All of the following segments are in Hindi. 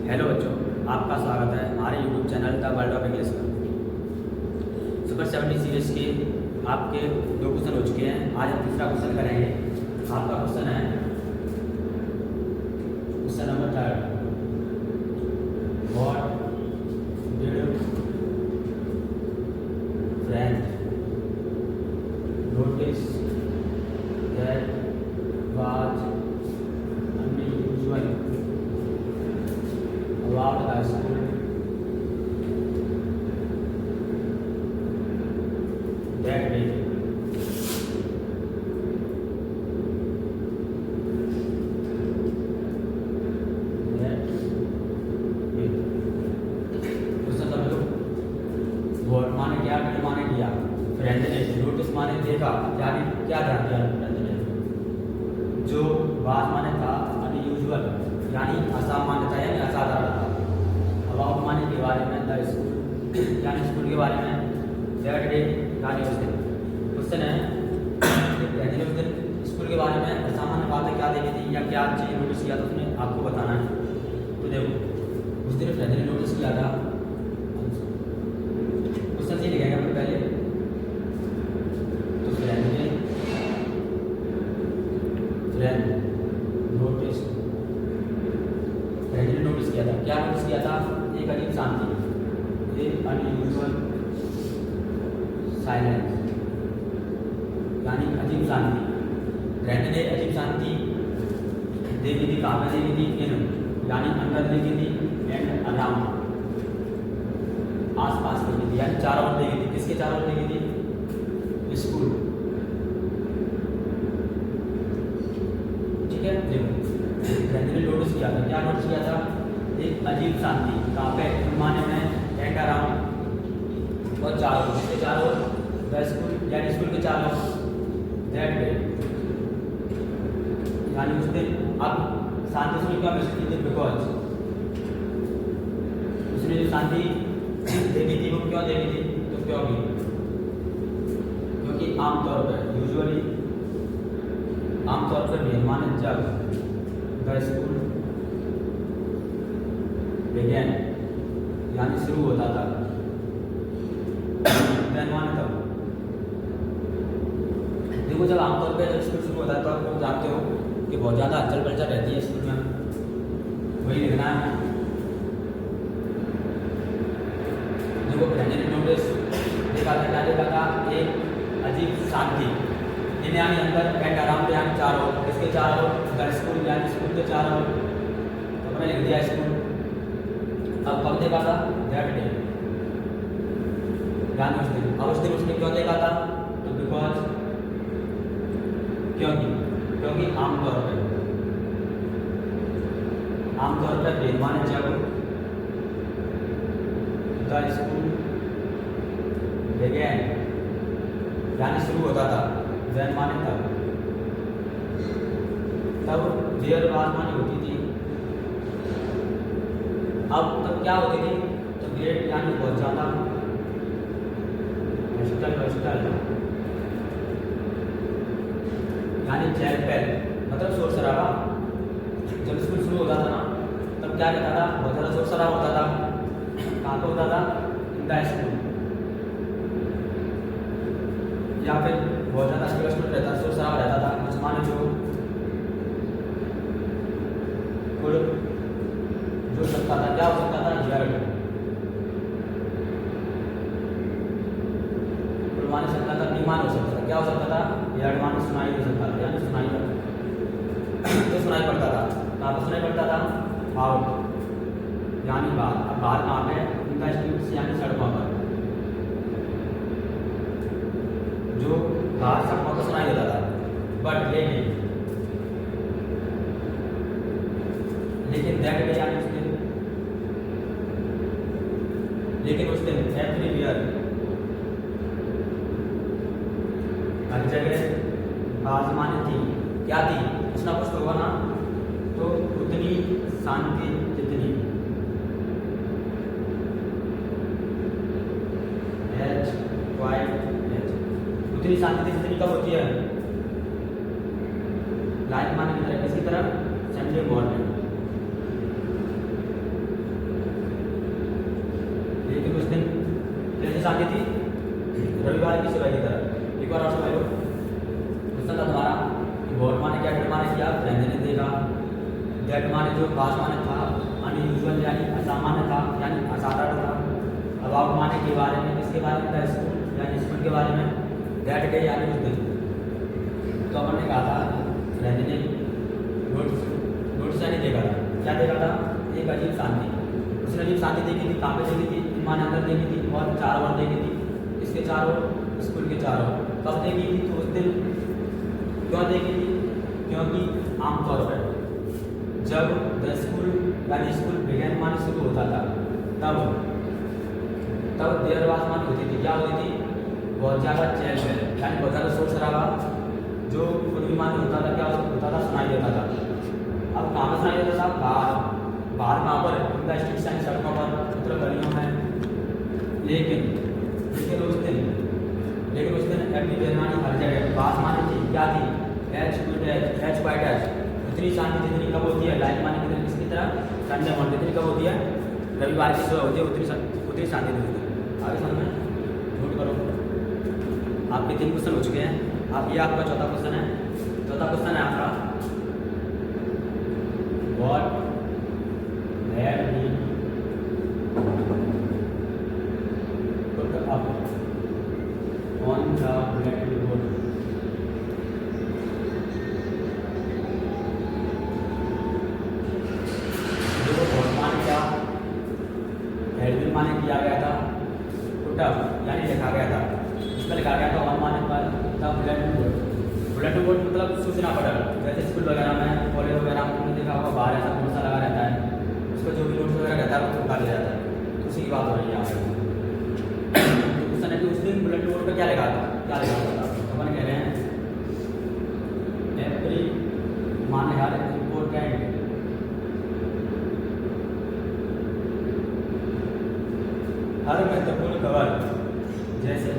हेलो बच्चों, आपका स्वागत है हमारे YouTube channel the world of English में। सुपर 70 सीरीज के आपके 2 क्वेश्चन हो चुके हैं। आज हम तीसरा क्वेश्चन करेंगे। आपका क्वेश्चन है question number 3। What did friend notice that was unusual about the school that day? What माने क्या, डिड माने किया, फ्रेंड ने नोटिस माने देखा, क्या ध्यान दिया फ्रेंड ने। जो बात माने था अनयूजुअल यानी असामान्य था यानी असाधारण था। अबाउट माने के बारे में, द स्कूल यानी स्कूल के बारे में, दैट डे यानी उस दिन। क्वेश्चन है फ्रेंड ने उस दिन स्कूल के बारे में असामान्य बातें क्या देखी थी या क्या चीज़ नोटिस किया था उसने आपको बताना है। तो देखो उस दिन फ्रेंड ने नोटिस किया था, क्वेश्चन से लिखेंगे हम पहले। तो फ्रेंड नोटिस किया था, क्या नोटिस किया था? एक अजीब शांति, एक अनयूजुअल साइलेंस यानी अजीब शांति। फ्रेंड ने अजीब शांति देखी थी, कहाँ में देखी थी? इन यानी अंदर देखी थी, एंड अराउंड आसपास देखी थी यानी चारों ओर देखी थी। किसके चारों ओर देखी थी? स्कूल। ठीक है, देखो फ्रेंड ने नोटिस किया था, क्या नोटिस किया था? एक अजीब शांति, कहाँ पे? माने में, एंड अराउंड और चारों, किसके चारों? द स्कूल यानी स्कूल के चारों, दैट डे यानी उस दिन। अब शांति स्कूल का मिस्टर थी बिकॉज उसने जो शांति देखी थी वो क्यों देखी थी? तो क्योंकि आमतौर पर यूजुअली आमतौर पर मेहमान जब द स्कूल बिगेन यानी शुरू होता था, मेहमान तब। देखो जब आमतौर पर जब स्कूल शुरू होता है तो आप लोग जानते हो कि बहुत ज़्यादा हलचल पलचल रहती है स्कूल में, वही लिखना है। देखो फ्रेंड ने नोटिस देखा था, क्या देखा था? एक अजीब शांति, इन यानी अंदर, एंड अराउंड यानी चारों, इसके चारों, द स्कूल यानी स्कूल के चारों। तो मैंने लिख दिया स्कूल। अब कब देखा था? दैट डे यानी उस दिन। अब उस दिन उसने क्यों देखा था? तो बिकॉज क्योंकि आमतौर पर मेहमान जब द स्कूल बिगेन यानी शुरू होता था, देन माने तब देयर वाज माने होती थी। अब तब क्या होती थी? तो ग्रेट यानी बहुत ज़्यादा, हॉस्टल यानी चहल पहल मतलब शोर शराबा। जब स्कूल शुरू होता था ना तब क्या रहता था? बहुत ज़्यादा शोर शराबा होता था। कहाँ पर होता था? In the school. या फिर बहुत ज़्यादा स्टूडेंट रहता, शोर शराबा रहता था। कुछ माने जो सकता था, क्या हो सकता था? जड़ माने सकता था, बीमान हो सकता था। क्या हो सकता था? जड़ माने सुनाई हो सकता था यानी सुनाई तो सुनाई पड़ता था। कहाँ पर सुनाई पड़ता था? आउट यानी बाहर। अब बाहर कहाँ पे? इन द स्ट्रीट्स यानी सड़कों पर। जो बाहर सड़कों पर सुनाई देता था। बट लेकिन दैट डे यानी उस दिन, लेकिन उस दिन एवरीवेयर हर जगह आजमानी थी। क्या थी? कुछ ना कुछ तो होगा ना। तो उतनी शांति जितनी उतनी शांति जितनी कब होती है? लाइक माने की तरह, किसी तरह संडे मॉर्निंग शांति थी? रविवार की सुबह की तरह। एक बार और समझ लो क्वेश्चन था तुम्हारा कि वॉट माने क्या, डेट माने क्या, फ्रेंड ने देखा। डेट माने जो पास माने था, अनयूजुअल यानी असामान्य था यानी असाधारण था। अबाउट माने के बारे में, किसके बारे में था, स्कूल यानी स्कूल के बारे में। डेट डे यानी उस दिन। तो अपन ने कहा था फ्रेंड ने नोट्स यानी देखा था। क्या देखा था? एक अजीब शांति। उसने अजीब शांति देखी थी। कहाँ पे देखी थी? माँ ने अंदर देखी थी और चारों ओर देखी थी। इसके चारों, स्कूल के चारों। कब देखी थी? तो उस दिन। क्यों देखी थी? क्योंकि आमतौर पर जब द स्कूल यानी स्कूल बिगेन माने शुरू होता था तब देर बाद माने होती थी। क्या होती थी? बहुत ज़्यादा चहल पहल यानी बहुत ज़्यादा शोर शराबा जो पूर्वी माने होता था। क्या होता था? सुनाई देता था। अब कहाँ पर सुनाई देता था? बाहर कहाँ पर? उनका स्ट्रीट यानी सड़कों पर, मतलब गलियों में। लेकिन उस दिन एवरी बेरमानी हर जगह बात मानी थी। क्या थी? एच क्वाइट एच उतनी शांति जितनी कब होती है? लाइट माने कितनी किसकी तरह? संडे मॉर्निंग जितनी कब होती है? रविवार की सुबह होती है। उतनी शांति होती है। आगे समझ में नोट करो। आपके 3 क्वेश्चन हो चुके हैं। आप ये आपका चौथा क्वेश्चन है। चौथा क्वेश्चन है आपका what had been put up on the bulletin board. देखो वर्तमान क्या हैड माने किया गया था, पुट अप यानी लिखा गया था। इसमें लिखा गया था ऑन माने पर the bulletin board. Bulletin board मतलब सूचना पटल। जैसे स्कूल वगैरह में, कॉलेज वगैरह में तुमने देखा होगा बाहर ऐसा बोर्ड सा लगा रहता है। उसका जो भी नोट्स वगैरह रहता है वो चिपका दिया जाता है। तो उसी की बात हो रही है यहाँ पे। उस समय उस दिन बुलेटिन बोर्ड पर क्या लिखा था? क्या लिखा था? अपन कह रहे हैं एवरी माने हर इम्पोर्टेंट हर महत्वपूर्ण खबर। जैसे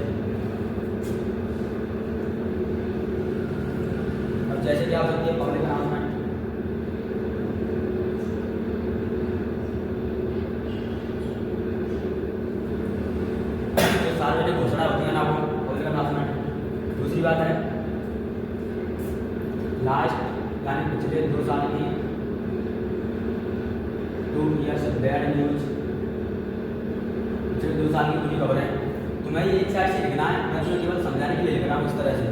क्या हो सकती है? पब्लिक अनाउंसमेंट, जो सार्वजनिक घोषणा होती है ना वो पब्लिक अनाउंसमेंट। दूसरी बात है लास्ट यानी पिछले 2 साल की 2 years बैड न्यूज। पिछले 2 साल की बुरी खबरें। तुम्हें ये एक साइड से लिखना है, मैं तुम्हें केवल समझाने के लिए लिख रहा हूँ इस तरह से।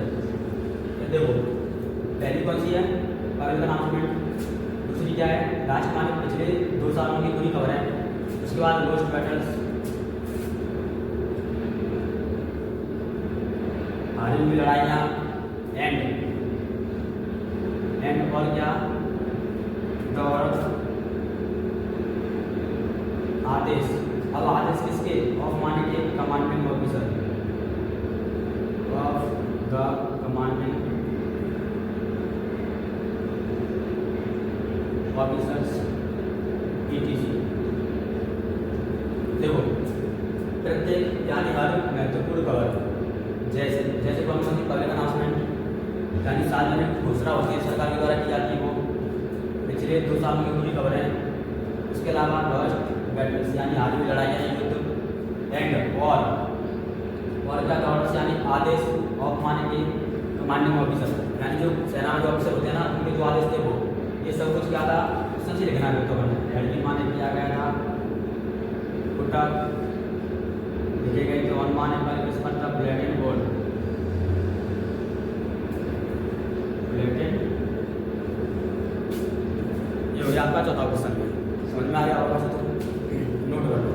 देखो पहली कौन सी है? Public announcement. दूसरी क्या है? लास्ट माने पिछले 2 सालों की बुरी खबरें। उसके बाद लोस्ट बैटल्स, हारी हुई लड़ाइयाँ, एंड और क्या? दौड़, आदेश। अब आदेश किसके? ऑफ माने के commanding officer, of the commanding officers ETC। देखो प्रत्येक यानी हर महत्वपूर्ण खबर। जैसे कौन सा? पब्लिक अनाउंसमेंट यानी सार्वजनिक घोषणा होती है, सरकार के द्वारा की जाती है वो। पिछले 2 सालों की बुरी खबरें। उसके अलावा लॉस्ट बैटल्स यानी हारी हुई लड़ाइयाँ, युद्ध। एंड और क्या? ऑर्डर्स यानी आदेश। ऑफ माने के कमांडिंग ऑफिसर यानी जो सेना में जो ऑफिसर होते हैं ना, उनके जो आदेश थे वो। ये सब कुछ क्या था? सच लिखना है। तो हेडिंग माने किया गया था, पुट अप लिखे गए थे ऑन माने पर किस पर था? Bulletin board. बुलेटिन। ये हो गया आपका चौथा क्वेश्चन। समझ में आ गया होगा तो नोट कर लो।